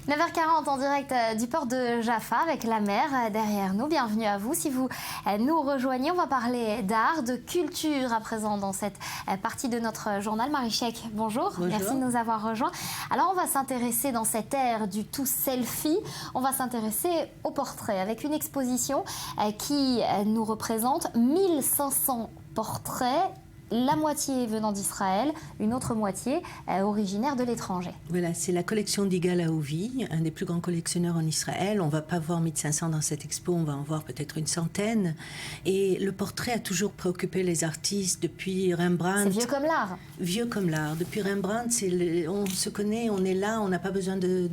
9h40 en direct du port de Jaffa avec la mer derrière nous. Bienvenue à vous. Si vous nous rejoignez, on va parler d'art, de culture à présent dans cette partie de notre journal. Marie Chek, bonjour. Merci de nous avoir rejoints. Alors on va s'intéresser dans cette ère du tout selfie, on va s'intéresser au portrait avec une exposition qui nous représente 1500 portraits. La moitié venant d'Israël, une autre moitié originaire de l'étranger. Voilà, c'est la collection d'Igal Aovi, un des plus grands collectionneurs en Israël. On ne va pas voir 1500 dans cette expo, on va en voir peut-être une centaine. Et le portrait a toujours préoccupé les artistes depuis Rembrandt. C'est vieux comme l'art. Vieux comme l'art. Depuis Rembrandt, on se connaît, on est là, on n'a pas besoin de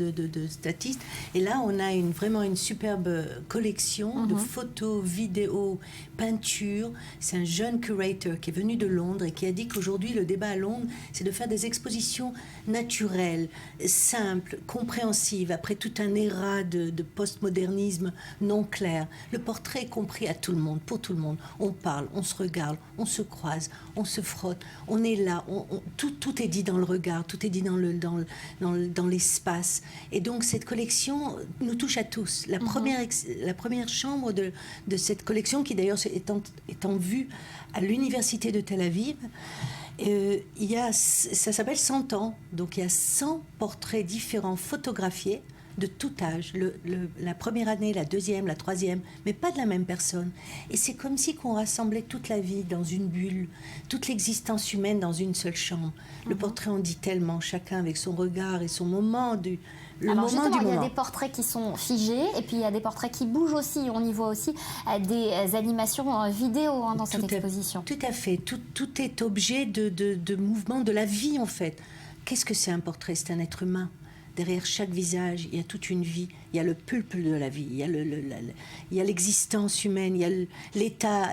statistes. Et là, on a vraiment une superbe collection de photos, vidéos, peintures. C'est un jeune curator qui est venu de Londres et qui a dit qu'aujourd'hui, le débat à Londres, c'est de faire des expositions naturelles, simples, compréhensives, après tout un éra de postmodernisme non clair. Le portrait est compris à tout le monde, pour tout le monde. On parle, on se regarde, on se croise, on se frotte, on est là, tout est dit dans le regard, tout est dit dans l'espace. Et donc, cette collection nous touche à tous. La première chambre de cette collection, qui d'ailleurs est en vue à l'université de Tel Aviv, ça s'appelle 100 ans. Donc il y a 100 portraits différents photographiés de tout âge, la première année, la deuxième, la troisième, mais pas de la même personne. Et c'est comme si qu'on rassemblait toute la vie dans une bulle, toute l'existence humaine dans une seule chambre. Le portrait en dit tellement, chacun avec son regard et son moment Alors justement, il y a des portraits qui sont figés et puis il y a des portraits qui bougent aussi. On y voit aussi des animations vidéo dans cette exposition. Tout à fait. Tout est objet de mouvement de la vie, en fait. Qu'est-ce que c'est un portrait? C'est un être humain. Derrière chaque visage, il y a toute une vie. Il y a le pulpe de la vie. Il y a l'existence humaine. Il y a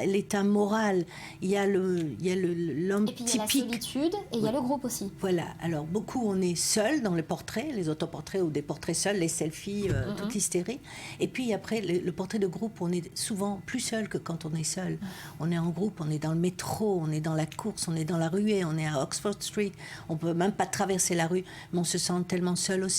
l'état moral. Il y a l'homme typique. Et puis il y a la solitude et il y a le groupe aussi. Voilà. Alors beaucoup, on est seul dans le portrait, les autoportraits ou des portraits seuls, les selfies, toute l'hystérie. Et puis après, le portrait de groupe, on est souvent plus seul que quand on est seul. On est en groupe, on est dans le métro, on est dans la course, on est dans la ruée, on est à Oxford Street. On ne peut même pas traverser la rue, mais on se sent tellement seul aussi.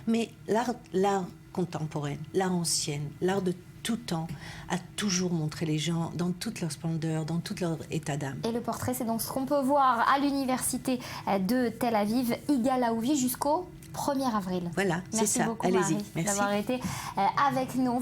Mais l'art contemporain, l'art ancien, l'art de tout temps a toujours montré les gens dans toute leur splendeur, dans tout leur état d'âme. Et le portrait, c'est donc ce qu'on peut voir à l'université de Tel Aviv, Igal Aovi, jusqu'au 1er avril. Voilà, c'est ça. Merci beaucoup, Allez-y. Marie, Merci d'avoir été avec nous.